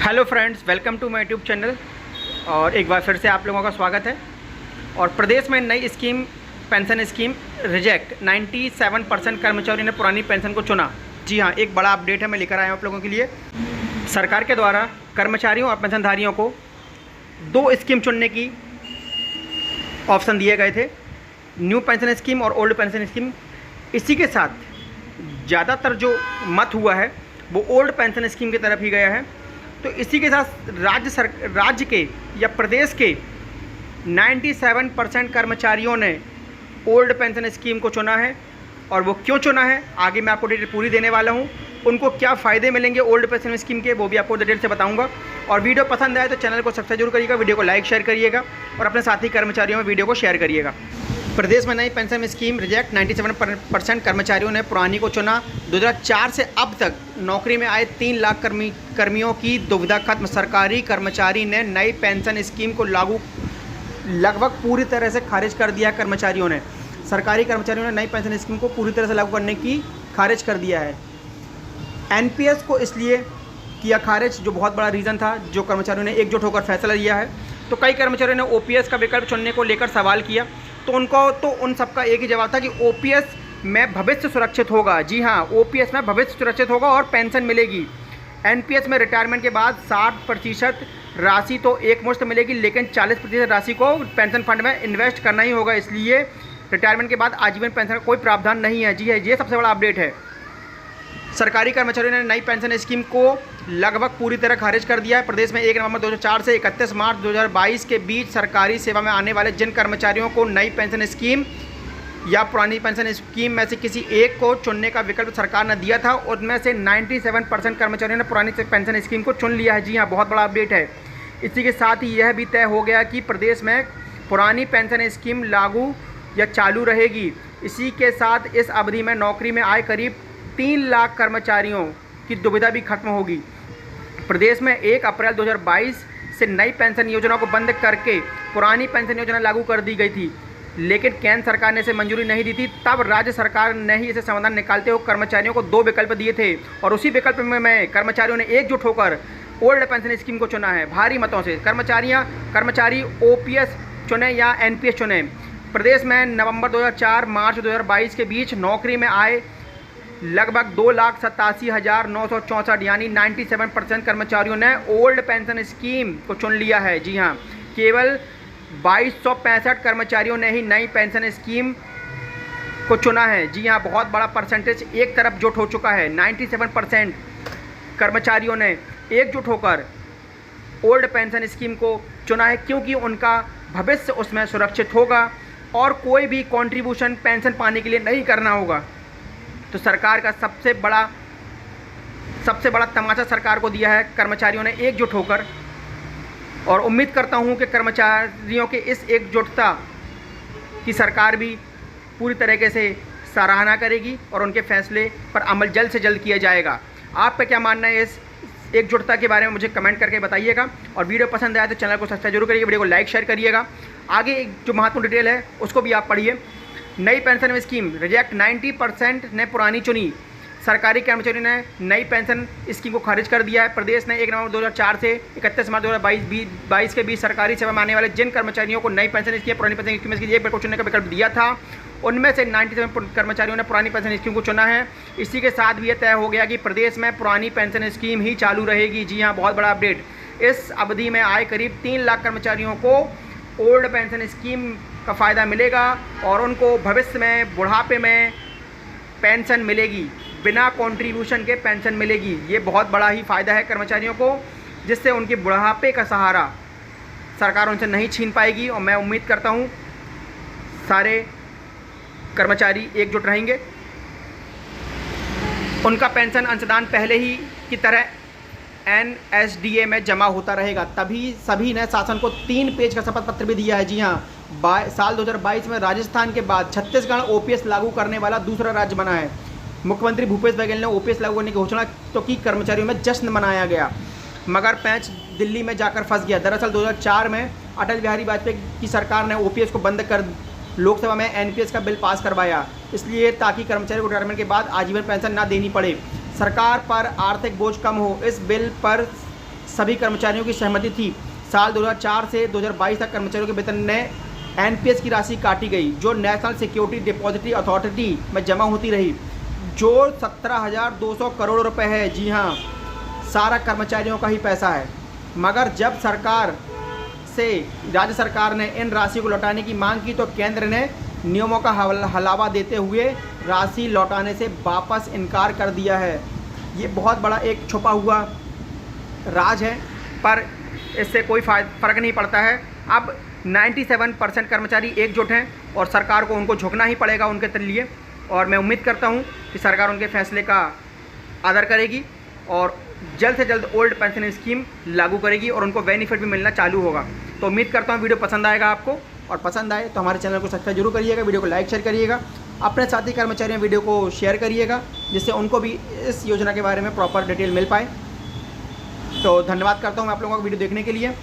Hello friends, welcome to my YouTube channel. और एक बार फिर से आप लोगों का स्वागत है। और प्रदेश में नई स्कीम पेंशन स्कीम रिजेक्ट, 97% कर्मचारियों ने पुरानी पेंशन को चुना। जी हाँ, एक बड़ा अपडेट है, मैं लेकर आया हूँ आप लोगों के लिए। सरकार के द्वारा कर्मचारियों और पेंशनधारियों को दो स्कीम चुनने की ऑप्शन दिए गए थे, न्यू पेंशन स्कीम और ओल्ड पेंशन स्कीम। इसी के साथ ज़्यादातर जो मत हुआ है वो ओल्ड पेंशन स्कीम की तरफ ही गया है। तो इसी के साथ राज्य के या प्रदेश के 97% कर्मचारियों ने ओल्ड पेंशन स्कीम को चुना है। और वो क्यों चुना है, आगे मैं आपको डिटेल पूरी देने वाला हूँ। उनको क्या फ़ायदे मिलेंगे ओल्ड पेंशन स्कीम के, वो भी आपको डिटेल से बताऊँगा। और वीडियो पसंद आए तो चैनल को सब्सक्राइब जरूर करिएगा, वीडियो को लाइक शेयर करिएगा और अपने साथी कर्मचारियों में वीडियो को शेयर करिएगा। प्रदेश में नई पेंशन स्कीम रिजेक्ट, 97% कर्मचारियों ने पुरानी को चुना। 2004 से अब तक नौकरी में आए 3 लाख कर्मियों की दुविधा खत्म। सरकारी कर्मचारी ने नई पेंशन स्कीम को लागू लगभग पूरी तरह से खारिज कर दिया। कर्मचारियों ने सरकारी कर्मचारियों ने नई पेंशन स्कीम को पूरी तरह से लागू करने की खारिज कर दिया है। एनपीएस को इसलिए किया खारिज, जो बहुत बड़ा रीज़न था, जो कर्मचारियों ने एकजुट होकर फैसला लिया है। तो कई कर्मचारियों ने ओपीएस का विकल्प चुनने को लेकर सवाल किया, तो उन सबका एक ही जवाब था कि ओपीएस में भविष्य सुरक्षित होगा। जी हाँ, ओपीएस में भविष्य सुरक्षित होगा और पेंशन मिलेगी। एनपीएस में रिटायरमेंट के बाद 60% राशि तो एक मुश्त मिलेगी, लेकिन 40% राशि को पेंशन फंड में इन्वेस्ट करना ही होगा। इसलिए रिटायरमेंट के बाद आजीवन पेंशन का कोई प्रावधान नहीं है। जी है, ये सबसे बड़ा अपडेट है। सरकारी कर्मचारियों ने नई पेंशन स्कीम को लगभग पूरी तरह खारिज कर दिया है। प्रदेश में 1 नवंबर 2004 से 31 मार्च 2022 के बीच सरकारी सेवा में आने वाले जिन कर्मचारियों को नई पेंशन स्कीम या पुरानी पेंशन स्कीम में से किसी एक को चुनने का विकल्प सरकार ने दिया था, उनमें से 97% कर्मचारियों ने पुरानी पेंशन स्कीम को चुन लिया है। जी हाँ, बहुत बड़ा अपडेट है। इसी के साथ ही यह भी तय हो गया कि प्रदेश में पुरानी पेंशन स्कीम लागू या चालू रहेगी। इसी के साथ इस अवधि में नौकरी में आए करीब 3 लाख कर्मचारियों की दुविधा भी खत्म होगी। प्रदेश में 1 अप्रैल 2022 से नई पेंशन योजना को बंद करके पुरानी पेंशन योजना लागू कर दी गई थी, लेकिन केंद्र सरकार ने इसे मंजूरी नहीं दी थी। तब राज्य सरकार ने ही इसे समाधान निकालते हुए कर्मचारियों को 2 विकल्प दिए थे, और उसी विकल्प में कर्मचारियों ने एकजुट होकर ओल्ड पेंशन स्कीम को चुना है। भारी मतों से कर्मचारी ओपीएस चुने या एनपीएस चुने। प्रदेश में नवंबर 2004 मार्च 2022 के बीच नौकरी में आए लगभग 2,87,964 यानी 97% कर्मचारियों ने ओल्ड पेंशन स्कीम को चुन लिया है। जी हाँ, केवल 2265 कर्मचारियों ने ही नई पेंशन स्कीम को चुना है। जी हाँ, बहुत बड़ा परसेंटेज एक तरफ जुट हो चुका है। 97% कर्मचारियों ने एकजुट होकर ओल्ड पेंशन स्कीम को चुना है, क्योंकि उनका भविष्य उसमें सुरक्षित होगा और कोई भी कंट्रीब्यूशन पेंशन पाने के लिए नहीं करना होगा। तो सरकार का सबसे बड़ा तमाचा सरकार को दिया है कर्मचारियों ने एकजुट होकर। और उम्मीद करता हूं कि कर्मचारियों के इस एकजुटता की सरकार भी पूरी तरीके से सराहना करेगी और उनके फैसले पर अमल जल्द से जल्द किया जाएगा। आपका क्या मानना है इस एकजुटता के बारे में, मुझे कमेंट करके बताइएगा। और वीडियो पसंद आए तो चैनल को सब्सक्राइब जरूर करिएगा, वीडियो को लाइक शेयर करिएगा। आगे एक जो महत्वपूर्ण डिटेल है उसको भी आप पढ़िए। नई पेंशन स्कीम रिजेक्ट, 90% ने पुरानी चुनी। सरकारी कर्मचारियों ने नई पेंशन स्कीम को खारिज कर दिया है। प्रदेश ने 1 नवंबर 2004 से 31 मार्च 2022 के बीच सरकारी सेवा में आने वाले जिन कर्मचारियों को नई पेंशन स्कीम पुरानी पेंशन स्कीम की एक चुनने का विकल्प दिया था, उनमें से 97 कर्मचारियों ने पुरानी पेंशन स्कीम को चुना है। इसी के साथ भी यह तय हो गया कि प्रदेश में पुरानी पेंशन स्कीम ही चालू रहेगी। जी हाँ, बहुत बड़ा अपडेट। इस अवधि में आए करीब 3 लाख कर्मचारियों को ओल्ड पेंशन स्कीम का फ़ायदा मिलेगा और उनको भविष्य में बुढ़ापे में पेंशन मिलेगी, बिना कंट्रीब्यूशन के पेंशन मिलेगी। ये बहुत बड़ा ही फ़ायदा है कर्मचारियों को, जिससे उनके बुढ़ापे का सहारा सरकार उनसे नहीं छीन पाएगी। और मैं उम्मीद करता हूँ सारे कर्मचारी एकजुट रहेंगे। उनका पेंशन अंशदान पहले ही की तरह एनएसडीए में जमा होता रहेगा। तभी सभी ने शासन को 3 पेज का शपथ पत्र भी दिया है। जी हाँ, साल 2022 में राजस्थान के बाद छत्तीसगढ़ ओपीएस लागू करने वाला दूसरा राज्य बना है। मुख्यमंत्री भूपेश बघेल ने ओपीएस लागू करने की घोषणा तो की, कर्मचारियों में जश्न मनाया गया, मगर पैंच दिल्ली में जाकर फंस गया। दरअसल 2004 में अटल बिहारी वाजपेयी की सरकार ने ओपीएस को बंद कर लोकसभा में एनपीएस का बिल पास करवाया, इसलिए ताकि कर्मचारी को रिटायरमेंट के बाद आजीवन पेंशन ना देनी पड़े। सरकार पर आर्थिक बोझ कम हो, इस बिल पर सभी कर्मचारियों की सहमति थी। साल 2004 से 2022 तक कर्मचारियों के वेतन में एनपीएस की राशि काटी गई जो नेशनल सिक्योरिटी डिपॉजिटरी अथॉरिटी में जमा होती रही, जो 17,200 करोड़ रुपए है। जी हाँ, सारा कर्मचारियों का ही पैसा है। मगर जब सरकार से राज्य सरकार ने इन राशि को लौटाने की मांग की तो केंद्र ने नियमों का हवाला देते हुए राशि लौटाने से वापस इनकार कर दिया है। ये बहुत बड़ा एक छुपा हुआ राज है, पर इससे कोई फ़र्क नहीं पड़ता है। अब 97% कर्मचारी एकजुट हैं और सरकार को उनको झुकना ही पड़ेगा उनके लिए। और मैं उम्मीद करता हूं कि सरकार उनके फैसले का आदर करेगी और जल्द से जल्द ओल्ड पेंशन स्कीम लागू करेगी और उनको बेनिफिट भी मिलना चालू होगा। तो उम्मीद करता हूँ वीडियो पसंद आएगा आपको, और पसंद आए तो हमारे चैनल को सब्सक्राइब जरूर करिएगा, वीडियो को लाइक शेयर करिएगा, अपने साथी कर्मचारियों में वीडियो को शेयर करिएगा जिससे उनको भी इस योजना के बारे में प्रॉपर डिटेल मिल पाए। तो धन्यवाद करता हूँ मैं आप लोगों को वीडियो देखने के लिए।